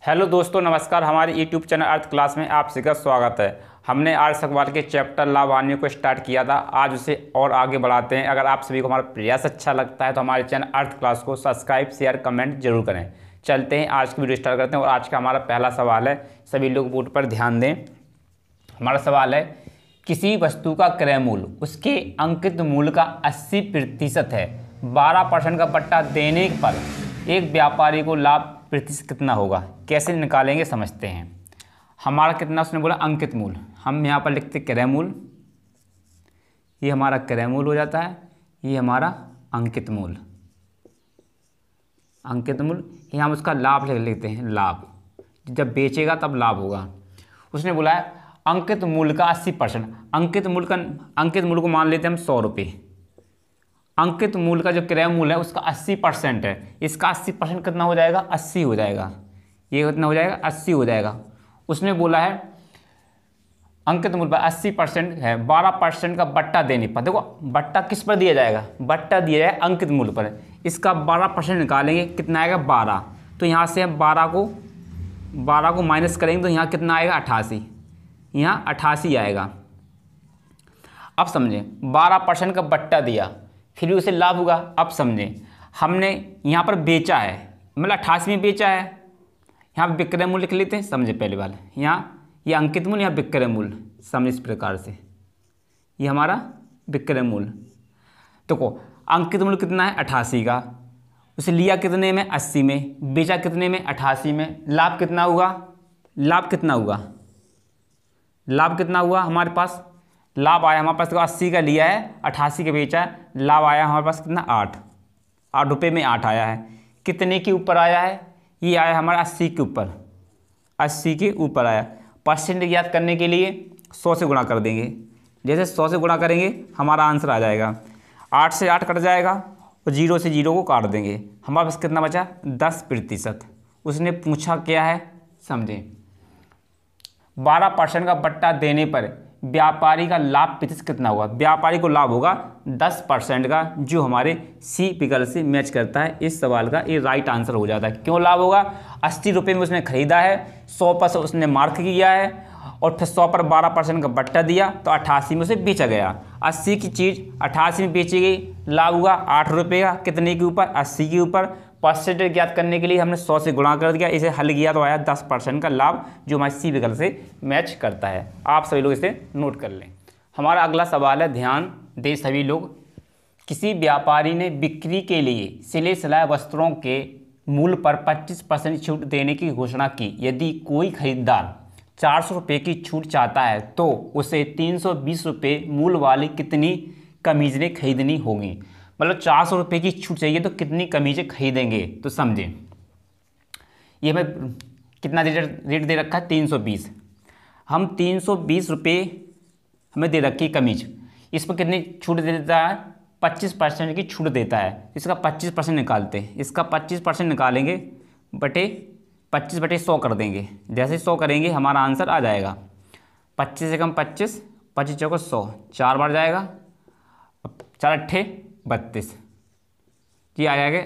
Hello दोस्तों, नमस्कार। हमारे यूट्यूब चैनल अर्थ क्लास में आप सभी का स्वागत है। हमने आज सवाल के चैप्टर लाभान्वित को स्टार्ट किया था, आज उसे और आगे बढ़ाते हैं। अगर आप सभी को हमारा प्रयास अच्छा लगता है तो हमारे चैनल अर्थ क्लास को सब्सक्राइब, शेयर, कमेंट जरूर करें। चलते हैं, आज की वीडियो स्टार्ट करते हैं। और आज का हमारा पहला सवाल है, सभी लोग बोर्ड पर ध्यान दें। हमारा सवाल है, किसी वस्तु का क्रय मूल्य उसके अंकित मूल्य का 80% है। 12% का बट्टा देने पर एक व्यापारी को लाभ प्रतिशत कितना होगा? कैसे निकालेंगे समझते हैं। हमारा कितना, उसने बोला अंकित मूल्य, हम यहाँ पर लिखते क्रय मूल्य। ये हमारा क्रय मूल्य हो जाता है, ये हमारा अंकित मूल्य। अंकित मूल्य यहाँ हम उसका लाभ लिख लेते हैं। लाभ जब बेचेगा तब लाभ होगा। उसने बोला है अंकित मूल्य का 80%। अंकित मूल्य को मान लेते हैं हम 100 रुपये। अंकित मूल्य का जो क्रय मूल्य है उसका 80% है। इसका 80% कितना हो जाएगा? 80 हो जाएगा। ये कितना हो जाएगा? 80 हो जाएगा। उसने बोला है अंकित मूल्य पर 80% है, 12% का बट्टा देने पर। देखो बट्टा किस पर दिया जाएगा? बट्टा दिया जाएगा अंकित मूल्य पर। इसका 12% निकालेंगे, कितना आएगा? 12। तो यहाँ से हम 12 को माइनस करेंगे तो यहाँ कितना आएगा? 88। यहाँ 88 आएगा। अब समझें, 12% का बट्टा दिया, फिर भी उसे लाभ होगा। अब समझें, हमने यहाँ पर बेचा है, मतलब 88 में बेचा है। यहाँ पर विक्रय मूल्य लिख लेते हैं। समझे पहले वाले, यहाँ ये अंकित मूल्य, यहाँ विक्रय मूल्य। समझे इस प्रकार से, ये हमारा विक्रय मूल्य। तो को अंकित मूल्य कितना है? 88 का। उसे लिया कितने में? 80 में। बेचा कितने में? 88 में। लाभ कितना हुआ? लाभ कितना हुआ? लाभ कितना हुआ हमारे पास? लाभ आया हमारे पास, तो 80 का लिया है, 88 का बेचा है, लाभ आया हमारे पास कितना? 8 रुपये में 8 आया है। कितने के ऊपर आया है? ये आया हमारा 80 के ऊपर। 80 के ऊपर आया। परसेंट ज्ञात करने के लिए 100 से गुणा कर देंगे। जैसे 100 से गुणा करेंगे हमारा आंसर आ जाएगा। 8 से 8 कट जाएगा और 0 से 0 को काट देंगे। हमारे पास कितना बचा? 10%। उसने पूछा क्या है, समझें। 12% का बट्टा देने पर व्यापारी का लाभ प्रतिशत कितना होगा? व्यापारी को लाभ होगा 10% का, जो हमारे सी विकल्प से मैच करता है। इस सवाल का ये राइट आंसर हो जाता है। क्यों लाभ होगा? 80 रुपये में उसने खरीदा है, 100 पर उसने मार्क किया है, और फिर 100 पर 12% का बट्टा दिया तो 88 में उसे बेचा गया। 80 की चीज़ 88 में बेची गई, लाभ हुआ 8 रुपये का। कितने के ऊपर? 80 के ऊपर। परसेंटेज ज्ञात करने के लिए हमने 100 से गुणा कर दिया, इसे हल किया तो आया 10% का लाभ, जो हमारे सी विकल्प से मैच करता है। आप सभी लोग इसे नोट कर लें। हमारा अगला सवाल है, ध्यान दें सभी लोग। किसी व्यापारी ने बिक्री के लिए सिले सिलाए वस्त्रों के मूल्य पर 25% छूट देने की घोषणा की। यदि कोई खरीदार 400 रुपये की छूट चाहता है तो उसे 320 रुपये मूल्य वाली कितनी कमीजें खरीदनी होगी? मतलब 400 रुपये की छूट चाहिए तो कितनी कमीजें खरीदेंगे? तो समझें, ये हमें कितना रेट दे रखा है? 320। हम 320 रुपये हमें दे रखी कमीज, इस पर कितनी छूट दे देता है? 25% की छूट देता है। इसका 25% निकालते हैं। इसका 25% निकालेंगे, बटे 25/100 कर देंगे। जैसे 100 करेंगे हमारा आंसर आ जाएगा 25 से कम 25, 25 चौको 100, 4 बार जाएगा, 4 अट्ठे 32, ये आ जाएगा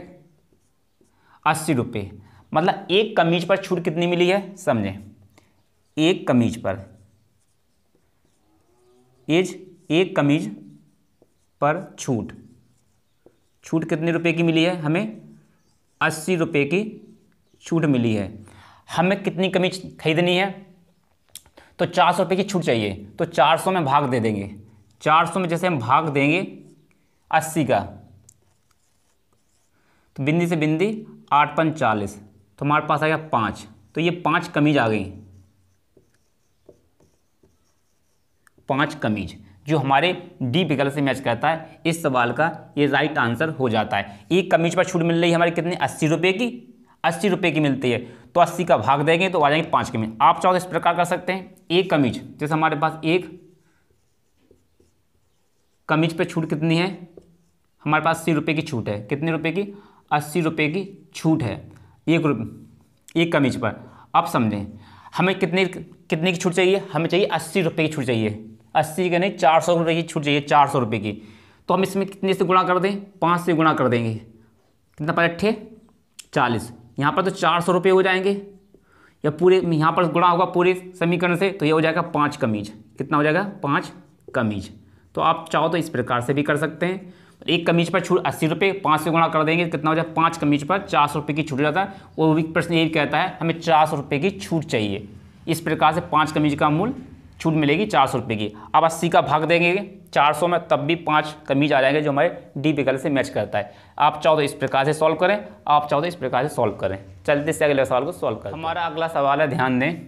80 रुपये। मतलब एक कमीज पर छूट कितनी मिली है? समझें, एक कमीज पर एक कमीज पर छूट कितने रुपए की मिली है? हमें 80 रुपये की छूट मिली है। हमें कितनी कमीज खरीदनी है? तो 400 रुपये की छूट चाहिए, तो 400 में भाग दे देंगे। 400 में जैसे हम भाग देंगे 80 का, तो बिंदी से बिंदी 8 पंच 40, तो हमारे पास आ गया 5। तो ये 5 कमीज आ गई, 5 कमीज, जो हमारे डी विकल्प से मैच करता है। इस सवाल का ये राइट आंसर हो जाता है। एक कमीज पर छूट मिल रही है हमारी कितनी? 80 रुपये की। 80 रुपये की मिलती है तो 80 का भाग देंगे तो आ जाएंगे 5 कमीज। आप चाहो तो इस प्रकार कर सकते हैं। एक कमीज, जैसे हमारे पास एक कमीज पे छूट कितनी है? हमारे पास 80 रुपये की छूट है। कितने रुपये की? 80 रुपये की छूट है एक कमीज पर। अब समझें, हमें कितने की छूट चाहिए? हमें चाहिए 80 रुपये की छूट चाहिए। 80 का नहीं, 400 रुपये की छूट चाहिए, 400 रुपये की। तो हम इसमें कितने से गुणा कर दें? 5 से गुणा कर देंगे। कितना? 5 अट्ठे 40। यहाँ पर तो 400 रुपये हो जाएंगे, या पूरे यहाँ पर गुणा होगा पूरे समीकरण से, तो ये हो जाएगा 5 कमीज। कितना हो जाएगा? 5 कमीज। तो आप चाहो तो इस प्रकार से भी कर सकते हैं। एक कमीज पर छूट 80 रुपये, 5 से गुणा कर देंगे कितना हो जाएगा? 5 कमीज पर 400 रुपये की छूट जाता है। वो भी प्रश्न यही कहता है हमें 400 रुपये की छूट चाहिए। इस प्रकार से 5 कमीज का मूल्य छूट मिलेगी 400 रुपये की। अब 80 का भाग देंगे 400 में, तब भी 5 कमीज आ जाएंगे जो हमारे डी विकल्प से मैच करता है। आप चाहो तो इस प्रकार से सॉल्व करें, आप चाहो तो इस प्रकार से सॉल्व करें। चलते से अगले सवाल को सॉल्व करें। हमारा अगला सवाल है, ध्यान दें,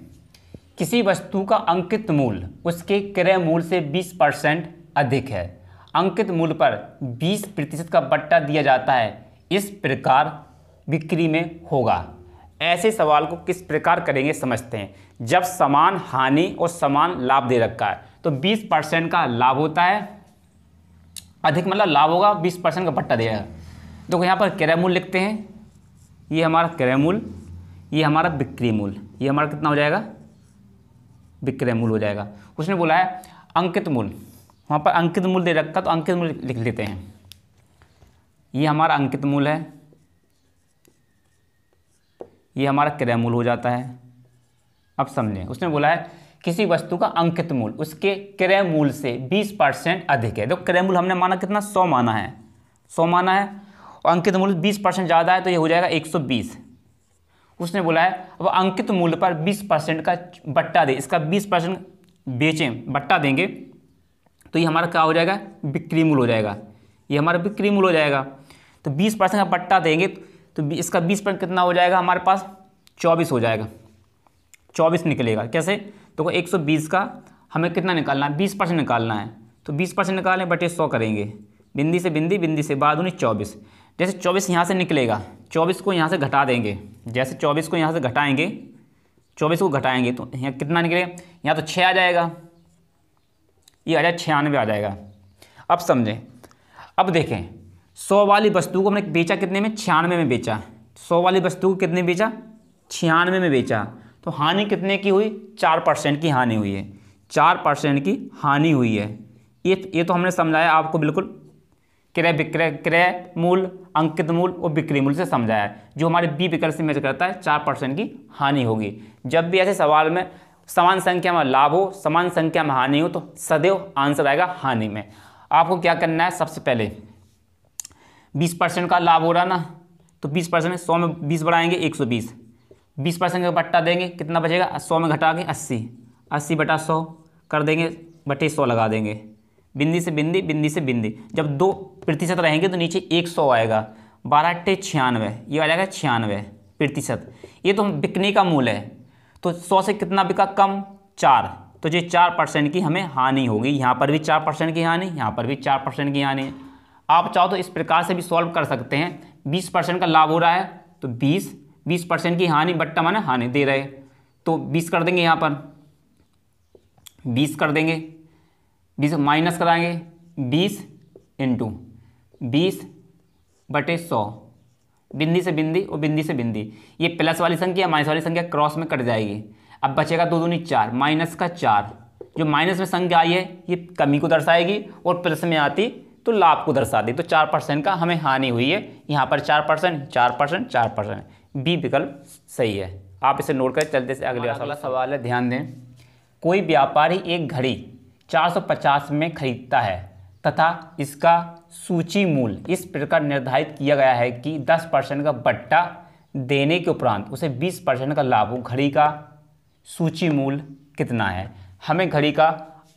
किसी वस्तु का अंकित मूल्य उसके क्रय मूल्य से 20% अधिक है। अंकित मूल्य पर 20% का बट्टा दिया जाता है, इस प्रकार बिक्री में होगा। ऐसे सवाल को किस प्रकार करेंगे समझते हैं। जब समान हानि और समान लाभ दे रखा है तो 20% का लाभ होता है, अधिक मतलब लाभ होगा, 20% का बट्टा देगा। देखो यहाँ पर क्रय मूल्य लिखते हैं, ये हमारा क्रय मूल्य, ये हमारा बिक्री मूल्य, ये हमारा कितना हो जाएगा? विक्रय मूल्य हो जाएगा। उसने बोला है अंकित मूल्य, वहाँ पर अंकित मूल्य दे रखा तो अंकित मूल्य लिख लेते हैं। ये हमारा अंकित मूल्य है, ये हमारा क्रय मूल्य हो जाता है। अब समझें, उसने बोला है किसी वस्तु का अंकित मूल्य उसके क्रय मूल्य से 20% अधिक है। तो क्रय मूल्य हमने माना कितना? 100 माना है, 100 माना है, और अंकित मूल्य 20% ज़्यादा है तो ये हो जाएगा 120। उसने बोला है अब अंकित मूल्य पर 20% का बट्टा दे, इसका 20% बेचें, बट्टा देंगे तो ये हमारा क्या हो जाएगा? बिक्री मूल्य हो जाएगा। ये हमारा बिक्री मूल्य हो जाएगा। तो 20% का बट्टा देंगे तो इसका 20% कितना हो जाएगा? हमारे पास 24 हो जाएगा, 24 निकलेगा। कैसे? तो 120 का हमें कितना निकालना है? 20% निकालना है। तो 20% निकालें बटे 100 करेंगे, बिंदी से बिंदी, बिंदी से बाद 24। जैसे 24 यहाँ से निकलेगा, 24 को यहाँ से घटा देंगे। जैसे 24 को यहाँ से घटाएंगे, 24 को घटाएंगे तो यहाँ कितना निकलेगा? यहाँ तो 6 आ जाएगा, ये आ जाएगा 96 आ जाएगा। अब समझें, अब देखें 100 वाली वस्तु को हमने बेचा कितने में? 96 में बेचा। 100 वाली वस्तु को कितने बेचा? 96 में बेचा। तो हानि कितने की हुई? 4% की हानि हुई है, 4% की हानि हुई है। ये तो हमने समझाया आपको बिल्कुल क्रय विक्रय, क्रय मूल्य, अंकित मूल्य और बिक्री मूल्य से समझाया है। जो हमारे बी विकल्प से मैच करता है 4% की हानि होगी। जब भी ऐसे सवाल में समान संख्या में लाभ हो, समान संख्या में हानि हो, तो सदैव आंसर आएगा हानि में। आपको क्या करना है? सबसे पहले 20% का लाभ हो रहा ना, तो 20% 100 में 20 बढ़ाएंगे 120, 20% का बट्टा देंगे, कितना बचेगा? 100 में घटा के 80, 80 बटा 100 कर देंगे, बटे 100 लगा देंगे, बिंदी से बिंदी, बिंदी से बिंदी। जब 2% रहेंगे तो नीचे 100 आएगा, 12 अट्ठे 96, ये आ जाएगा 96%। ये तो बिकने का मूल्य है, तो 100 से कितना बिका? कम, 4। तो ये 4% की हमें हानि होगी। यहाँ पर भी 4% की हानि, यहाँ पर भी 4% की हानि। आप चाहो तो इस प्रकार से भी सॉल्व कर सकते हैं। 20% का लाभ हो रहा है तो 20% की हानि, बट्टा माने हानि दे रहे, तो 20 कर देंगे, यहाँ पर 20 कर देंगे, 20 माइनस कराएंगे, 20 इंटू 20 बटे 100, बिंदी से बिंदी और बिंदी से बिंदी। ये प्लस वाली संख्या माइनस वाली संख्या क्रॉस में कट जाएगी। अब बचेगा 2 दूनी 4, माइनस का 4। जो माइनस में संख्या आई है ये कमी को दर्शाएगी, और प्लस में आती तो लाभ को दर्शा दी। तो 4% का हमें हानि हुई है। यहाँ पर 4%, 4%, 4%। बी विकल्प सही है। आप इसे नोट करें। चलते से अगला सवाल है, ध्यान दें। कोई व्यापारी एक घड़ी 450 में खरीदता है तथा इसका सूची मूल्य इस प्रकार निर्धारित किया गया है कि 10% का बट्टा देने के उपरांत उसे 20% का लाभ हो। घड़ी का सूची मूल्य कितना है? हमें घड़ी का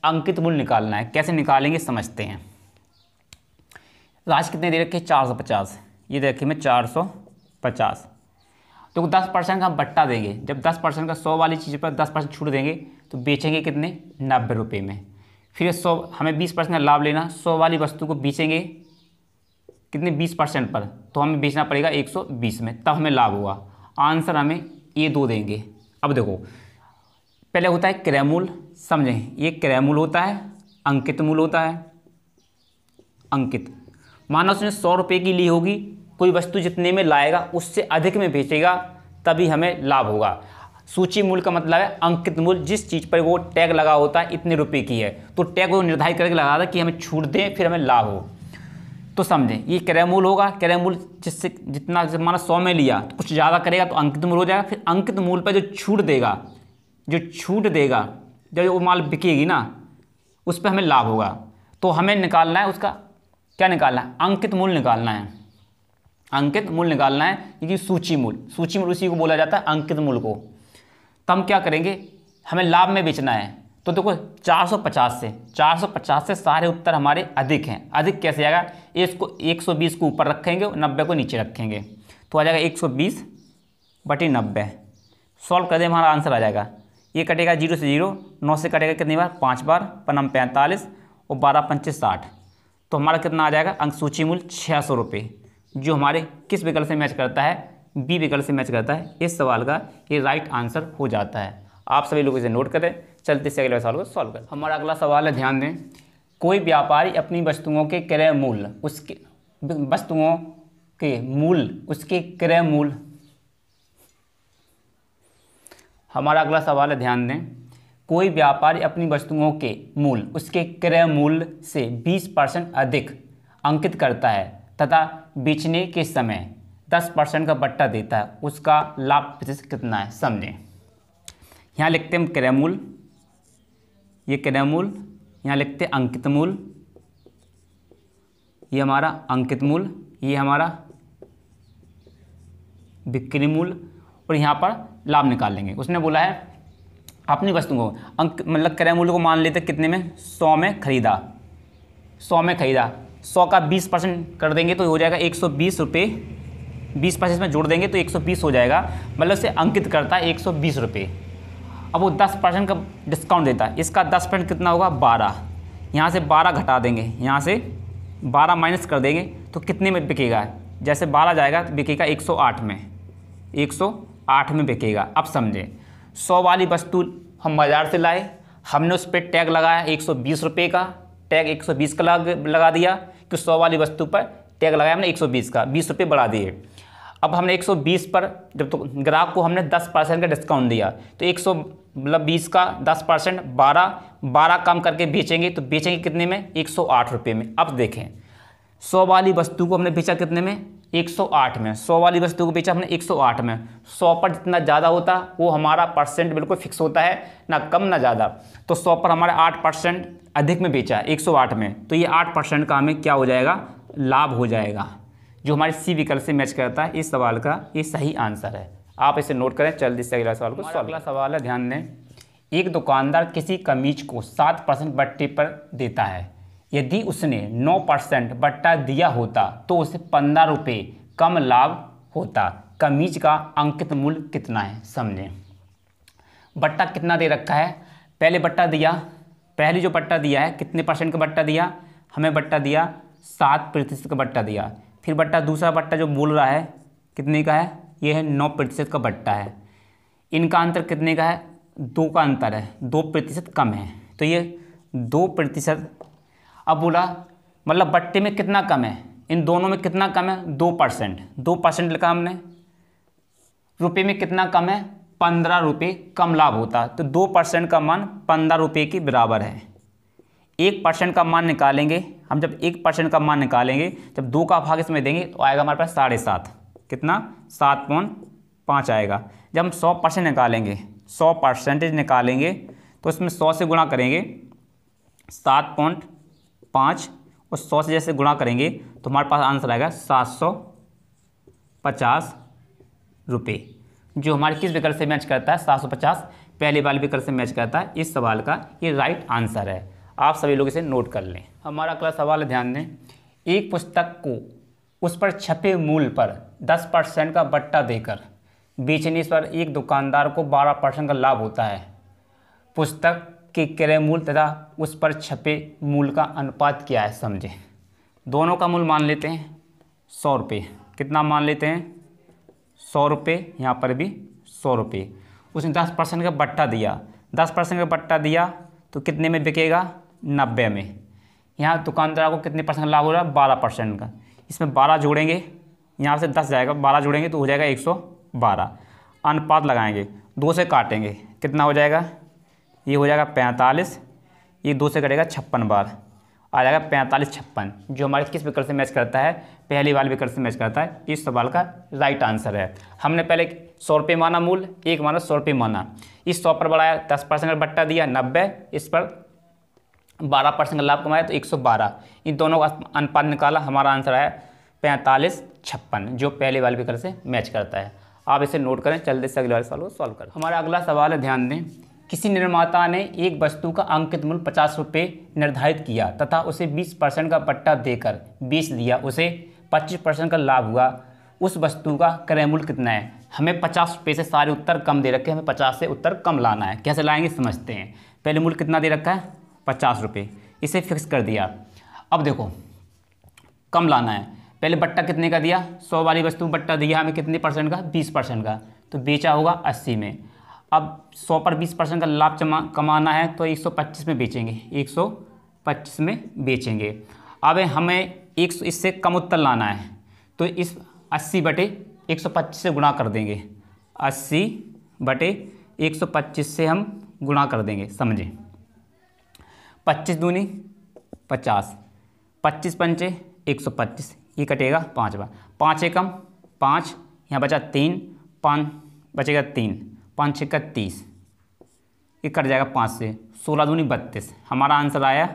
अंकित मूल्य निकालना है। कैसे निकालेंगे समझते हैं। राशि कितने दे रखे? 450। ये देखिए मैं 450, तो 10% का बट्टा देंगे। जब 10% का 100 वाली चीज़ पर 10% छूट देंगे तो बेचेंगे कितने? 90 रुपये में। फिर 100, हमें 20% का लाभ लेना, 100 वाली वस्तु को बेचेंगे कितने? 20% पर, तो हमें बेचना पड़ेगा 120 में, तब हमें लाभ हुआ। आंसर हमें ये 2 देंगे। अब देखो, पहले होता है क्रय मूल्य, समझें, ये क्रय मूल्य होता है, अंकित मूल्य होता है। अंकित माना उसने 100 रुपये की ली होगी, कोई वस्तु जितने में लाएगा उससे अधिक में बेचेगा तभी हमें लाभ होगा। सूची मूल्य का मतलब है अंकित मूल्य, जिस चीज़ पर वो टैग लगा होता है इतने रुपए की है, तो टैग वो निर्धारित करके लगा था कि हमें छूट दें फिर हमें लाभ हो। तो समझें ये क्रय मूल्य होगा। क्रय मूल्य जिससे जितना माना 100 में लिया तो कुछ ज़्यादा करेगा तो अंकित मूल्य हो जाएगा। फिर अंकित मूल्य पर जो छूट देगा जब वो माल बिकेगी ना उस पर हमें लाभ होगा। तो हमें निकालना है उसका क्या निकालना है, अंकित मूल्य निकालना है। अंकित मूल्य निकालना है क्योंकि सूची मूल्य उसी को बोला जाता है अंकित मूल्य को। तो हम क्या करेंगे, हमें लाभ में बेचना है। तो देखो 450 से सारे उत्तर हमारे अधिक हैं। अधिक कैसे आएगा, इसको 120 को ऊपर रखेंगे और 90 को नीचे रखेंगे तो आ जाएगा 120/90। सॉल्व कर दे हमारा आंसर आ जाएगा। ये कटेगा 0 से 0, 9 से कटेगा कितनी बार 5 बार, 45 और 12 पंचे 60। तो हमारा कितना आ जाएगा, अंक सूची मूल्य 600 रुपये, जो हमारे किस विकल्प से मैच करता है, बी विकल्प से मैच करता है। इस सवाल का ये राइट आंसर हो जाता है। आप सभी लोग इसे नोट करें। चलते से अगले सवाल को सॉल्व करें। हमारा अगला सवाल है, ध्यान दें, कोई व्यापारी अपनी वस्तुओं के क्रय मूल्य उसके क्रय मूल्य। हमारा अगला सवाल है, ध्यान दें, कोई व्यापारी अपनी वस्तुओं के मूल्य उसके क्रय मूल्य से 20% अधिक अंकित करता है तथा बेचने के समय 10% का बट्टा देता है, उसका लाभ प्रतिशत कितना है, समझें। यहाँ लिखते हैं क्रय मूल्य, ये क्रय मूल्य, यहाँ लिखते हैं अंकित मूल्य, ये हमारा अंकित मूल्य, ये हमारा बिक्री मूल्य, और यहाँ पर लाभ निकाल लेंगे। उसने बोला है अपनी वस्तुओं को अंक मतलब क्रय मूल्य को मान लेते कितने में, 100 में खरीदा। 100 का 20% कर देंगे तो हो जाएगा 120 रुपये। 20% में जोड़ देंगे तो 120 हो जाएगा, मतलब से अंकित करता है 120 रुपये। अब वो 10% का डिस्काउंट देता है, इसका 10% कितना होगा 12। यहाँ से 12 घटा देंगे, यहाँ से 12 माइनस कर देंगे तो कितने में बिकेगा, जैसे 12 जाएगा तो बिकेगा 108 में, 108 में बिकेगा। अब समझें, 100 वाली वस्तु हम बाज़ार से लाए, हमने उस पर टैग लगाया 120 रुपये का, टैग 120 का लगा दिया कि 100 वाली वस्तु पर टैग लगाया हमने 120 का, 20 रुपये बढ़ा दिए। अब हमने 120 पर जब तो ग्राहक को हमने 10% का डिस्काउंट दिया तो 120 का 10% 12 कम करके बेचेंगे तो बेचेंगे कितने में, 108 रुपये में। अब देखें 100 वाली वस्तु को हमने बेचा कितने में, 108 में। 100 वाली वस्तु को बेचा हमने 108 में। 100 पर जितना ज़्यादा होता वो हमारा परसेंट बिल्कुल फिक्स होता है, ना कम ना ज़्यादा। तो 100 पर हमारे 8% अधिक में बेचा 108 में, तो ये 8% का हमें क्या हो जाएगा, लाभ हो जाएगा, जो हमारे सी विकल्प से मैच करता है। इस सवाल का ये सही आंसर है। आप इसे नोट करें। जल्दी से अगला सवाल को सॉल्व। अगला सवाल है, ध्यान दें, एक दुकानदार किसी कमीज को 7% बट्टे पर देता है। यदि उसने 9% बट्टा दिया होता तो उसे 15 रुपये कम लाभ होता। कमीज का अंकित मूल्य कितना है, समझें। बट्टा कितना दे रखा है, पहले बट्टा दिया, पहले जो बट्टा दिया है कितने % का बट्टा दिया, हमें बट्टा दिया 7% का बट्टा दिया। फिर बट्टा दूसरा बट्टा जो बोल रहा है कितने का है, ये है 9% का बट्टा है। इनका अंतर कितने का है, 2 का अंतर है, 2% कम है, तो ये 2%। अब बोला मतलब बट्टे में कितना कम है, इन दोनों में कितना कम है, 2%। 2% लिखा हमने। रुपये में कितना कम है, 15 रुपये कम लाभ होता, तो 2% का मान 15 रुपये के बराबर है। 1% का मान निकालेंगे हम, जब 1% का मान निकालेंगे, जब 2 का भाग इसमें देंगे तो आएगा हमारे पास 7.5, कितना 7.5 आएगा। जब हम 100% निकालेंगे, 100% निकालेंगे तो इसमें 100 से गुणा करेंगे 7.5 और 100 से जैसे गुणा करेंगे तो हमारे पास आंसर आएगा 750 रुपये, जो हमारे किस विकल्प से मैच करता है, 750 पहले वाले विकल्प से मैच करता है। इस सवाल का ये राइट आंसर है। आप सभी लोग इसे नोट कर लें। हमारा अगला सवाल है, ध्यान दें, एक पुस्तक को उस पर छपे मूल्य पर 10% का बट्टा देकर बेचने पर एक दुकानदार को 12% का लाभ होता है। पुस्तक के क्रय मूल्य तथा उस पर छपे मूल्य का अनुपात क्या है, समझें। दोनों का मूल्य मान लेते हैं 100 रुपये। कितना मान लेते हैं, 100 रुपये, यहाँ पर भी 100 रुपये। उसने 10% का बट्टा दिया, 10% का बट्टा दिया तो कितने में बिकेगा, 90 में। यहाँ दुकानदार को कितने % का लाभ हो रहा है, 12% का। इसमें 12 जोड़ेंगे, यहाँ से 10 जाएगा, 12 जोड़ेंगे तो हो जाएगा 112। अनुपात लगाएंगे, 2 से काटेंगे, कितना हो जाएगा, ये हो जाएगा 45, ये 2 से कटेगा 56 बार। आ जाएगा 4556, जो हमारे किस विकल्प से मैच करता है, पहले वाले विकल्प से मैच करता है। इस सवाल का राइट आंसर है। हमने पहले 100 रुपये माना मूल, एक माना 100 रुपये माना, इस 100 पर बढ़ाया 10% का बट्टा दिया 90, इस पर 12% का लाभ कमाया तो 112, इन दोनों का अनुपात निकाला, हमारा आंसर आया 4556, जो पहले वाले विकल्प से मैच करता है। आप इसे नोट करें, जल्दी से अगले वाले सवाल को सॉल्व करें। हमारा अगला सवाल है, ध्यान दें। किसी निर्माता ने एक वस्तु का अंकित मूल्य 50 रुपये निर्धारित किया तथा उसे 20% का बट्टा देकर बेच दिया, उसे 25% का लाभ हुआ, उस वस्तु का क्रय मूल्य कितना है? हमें 50 रुपये से सारे उत्तर कम दे रखे हैं, हमें 50 से उत्तर कम लाना है। कैसे लाएंगे समझते हैं। पहले मूल्य कितना दे रखा है? 50 रुपये, इसे फिक्स कर दिया। अब देखो कम लाना है, पहले बट्टा कितने का दिया? 100 वाली वस्तु बट्टा दिया हमें कितने परसेंट का? 20% का, तो बेचा होगा 80 में। अब 100 पर 20% का लाभ कमाना है तो 125 में बेचेंगे, 125 में बेचेंगे। अब हमें 100 इससे कम उत्तर लाना है तो इस 80/125 से गुणा कर देंगे, 80/125 से हम गुणा कर देंगे, समझें। 25 दूनी 50, 25 पंचे 125, ये कटेगा 5 बार, 5 एकम 5, यहाँ बचा 3, 5 बचेगा 3, 5 छक्का 30, ये कट जाएगा 5 से, 16 दूनी 32, हमारा आंसर आया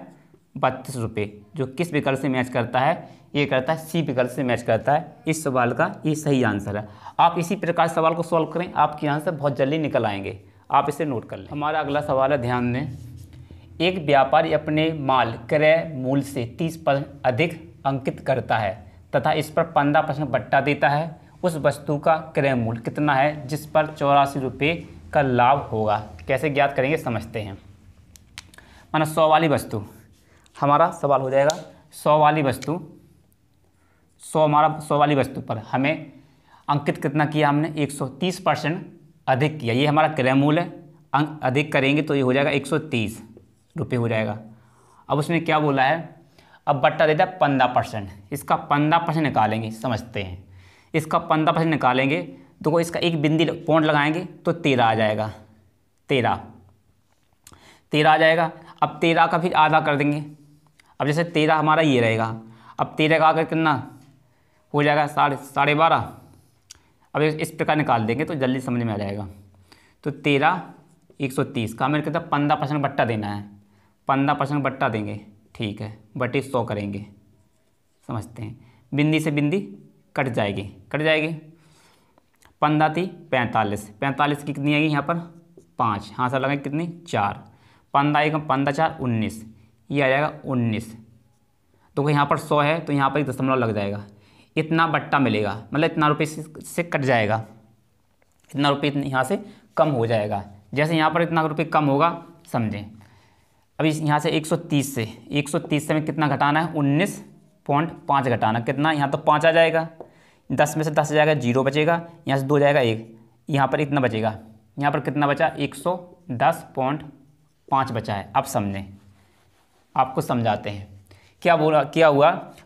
32 रुपये, जो किस विकल्प से मैच करता है? ये करता है सी विकल्प से मैच करता है। इस सवाल का ये सही आंसर है। आप इसी प्रकार सवाल को सॉल्व करें, आपके आंसर बहुत जल्दी निकल आएंगे। आप इसे नोट कर लें। हमारा अगला सवाल है, ध्यान दें। एक व्यापारी अपने माल क्रय मूल्य से 30% अधिक अंकित करता है तथा इस पर 15% बट्टा देता है, उस वस्तु का क्रय मूल्य कितना है जिस पर 84 रुपये का लाभ होगा? कैसे ज्ञात करेंगे समझते हैं। माना 100 वाली वस्तु, हमारा सवाल हो जाएगा 100 वाली वस्तु, 100 वाली वस्तु पर हमें अंकित कितना किया हमने? 130% अधिक किया, ये हमारा क्रय मूल्य है। अंक अधिक करेंगे तो ये हो जाएगा 130 रुपये हो जाएगा। अब उसने क्या बोला है? अब बट्टा देता है 15%, इसका 15% निकालेंगे, समझते हैं। इसका 15% निकालेंगे तो इसका एक बिंदी पॉइंट लगाएंगे तो 13 आ जाएगा, 13 आ जाएगा। अब 13 का फिर आधा कर देंगे। अब जैसे 13 हमारा ये रहेगा, अब 13 का आकर कितना हो जाएगा? 12.5। अब इस प्रकार निकाल देंगे तो जल्दी समझ में आ जाएगा। तो 13 130 का हमें कहता है 15% बट्टा देना है, 15% बट्टा देंगे, ठीक है, बटे 100 करेंगे, समझते हैं। बिंदी से बिंदी कट जाएगी, 15 थी 45, 45 की कितनी आएगी यहाँ पर? 5, हाँ सर लगाएंगे कितनी? 4, 15 1 15 4 19, ये आ जाएगा 19। तो यहाँ पर 100 है तो यहाँ पर 1 दशमलव लग जाएगा, इतना बट्टा मिलेगा, मतलब इतना रुपये से कट जाएगा, इतना रुपये यहाँ से कम हो जाएगा। जैसे यहाँ पर इतना रुपये कम होगा, समझें। अभी यहाँ से 130 से हमें कितना घटाना है? 19.5 घटाना, कितना? यहाँ तो 5 आ जाएगा, 10 में से 10 जाएगा, 0 बचेगा, यहाँ से 2 जाएगा 1, यहाँ पर इतना बचेगा, यहाँ पर कितना बचा? 110.5 बचा है। अब समझें, आपको समझाते हैं। क्या हुआ?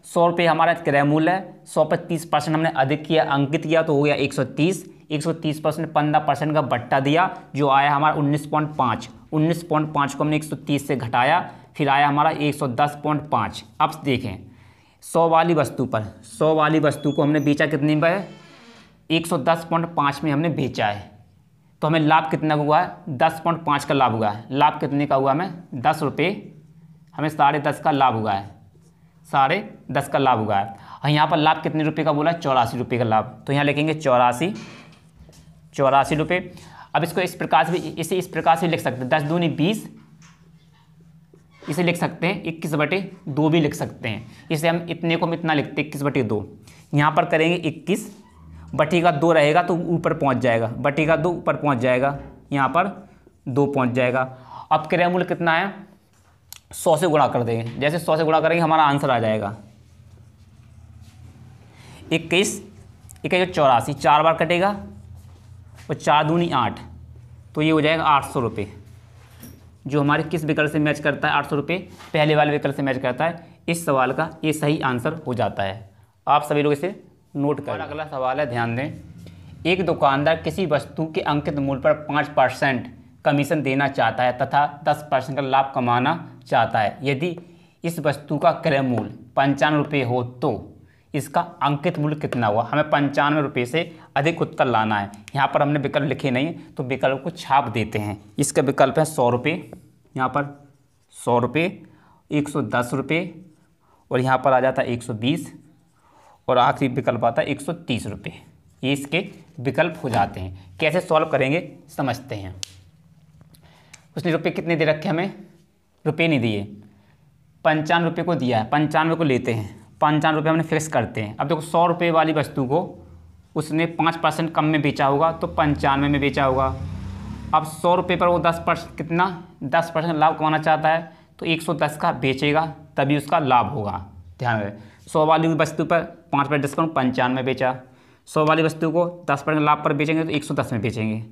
100 रुपये हमारा क्रय मूल्य है, 100 पर 30% हमने अधिक किया, अंकित किया तो हो गया 130, 130% 15% का बट्टा दिया, जो आया हमारा 19.5, 19.5 को हमने 130 से घटाया, फिर आया हमारा 110.5। अब देखें 100 वाली वस्तु पर, 100 वाली वस्तु को हमने बेचा कितने में? 110.5 में हमने बेचा है, तो हमें लाभ कितना हुआ है? 10.5 का लाभ हुआ है। लाभ कितने का हुआ? हमें 10 रुपये, हमें 10.5 का लाभ हुआ है, 10.5 का लाभ हुआ है। और यहाँ पर लाभ कितने रुपये का बोला है? 84 रुपये का लाभ, तो यहाँ लिखेंगे 84 रुपये। अब इसको इस प्रकार से इसे इस प्रकार से लिख सकते हैं, 10 दूनी 20, इसे लिख सकते हैं 21/2 भी लिख सकते हैं। इसे हम इतने को हम इतना लिखते हैं 21/2। यहाँ पर करेंगे 21, बटी का 2 रहेगा तो ऊपर पहुँच जाएगा, बटी का 2 ऊपर पहुँच जाएगा, यहाँ पर 2 पहुँच जाएगा। अब क्रय मूल्य कितना है? 100 से गुणा कर देंगे, जैसे 100 से गुणा करेंगे हमारा आंसर आ जाएगा 21, 84, 4 बार कटेगा और 4 दूनी 8, तो ये हो जाएगा 800 रुपये, जो हमारे किस विकल्प से मैच करता है? 800 रुपये पहले वाले विकल्प से मैच करता है। इस सवाल का ये सही आंसर हो जाता है। आप सभी लोग इसे नोट करें। अगला सवाल है, ध्यान दें। एक दुकानदार किसी वस्तु के अंकित मूल्य पर 5% कमीशन देना चाहता है तथा 10% का लाभ कमाना चाहता है। यदि इस वस्तु का क्रय मूल्य 95 रुपये हो तो इसका अंकित मूल्य कितना हुआ। हमें 95 रुपये से अधिक उत्तर लाना है। यहाँ पर हमने विकल्प लिखे नहीं तो विकल्प को छाप देते हैं। इसका विकल्प है 100 रुपये, यहाँ पर 100 रुपये, 110 रुपये और यहाँ पर आ जाता है 120 और आखिरी विकल्प आता है 130 रुपये। ये इसके विकल्प हो जाते हैं। कैसे सॉल्व करेंगे समझते हैं। उसने रुपये कितने दे रखे, हमें रुपये नहीं दिए, 95 रुपये को दिया है, 95 को लेते हैं, 95 रुपये हमने फिक्स करते हैं। अब देखो 100 रुपये वाली वस्तु को उसने 5% कम में बेचा होगा तो 95 में बेचा होगा। अब 100 रुपये पर वो 10% कितना 10% लाभ कमाना चाहता है तो 110 का बेचेगा तभी उसका लाभ होगा। ध्यान रहे 100 वाली वस्तु पर 5% डिस्काउंट 95 में बेचा, 100 वाली वस्तु को 10% लाभ पर बेचेंगे तो 110 में बेचेंगे।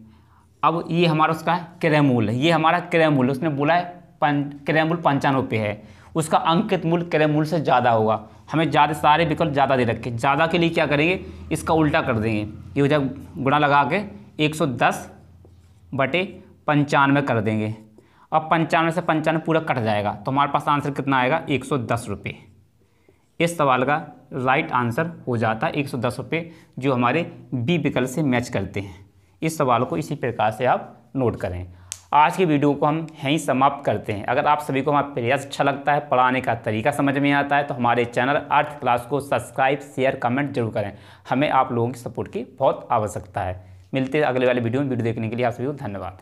अब ये हमारा उसका क्रय मूल्य, ये हमारा क्रय मूल्य उसने बोला है क्रय मूल्य 95 रुपये है, उसका अंकित मूल्य क्रय मूल्य से ज़्यादा होगा। हमें ज़्यादा सारे विकल्प ज़्यादा दे रखे, ज़्यादा के लिए क्या करेंगे इसका उल्टा कर देंगे, ये हो जाए गुणा लगा के 110/95 कर देंगे। अब 95 से 95 पूरा कट जाएगा तो हमारे पास आंसर कितना आएगा 110 रुपये। इस सवाल का राइट आंसर हो जाता है 110 रुपये, जो हमारे बी विकल्प से मैच करते हैं। इस सवाल को इसी प्रकार से आप नोट करें। आज की वीडियो को हम यहीं समाप्त करते हैं। अगर आप सभी को हमारा प्रयास अच्छा लगता है, पढ़ाने का तरीका समझ में आता है तो हमारे चैनल अर्थ क्लास को सब्सक्राइब शेयर कमेंट जरूर करें। हमें आप लोगों की सपोर्ट की बहुत आवश्यकता है। मिलते हैं अगले वाले वीडियो में। वीडियो देखने के लिए आप सभी को धन्यवाद।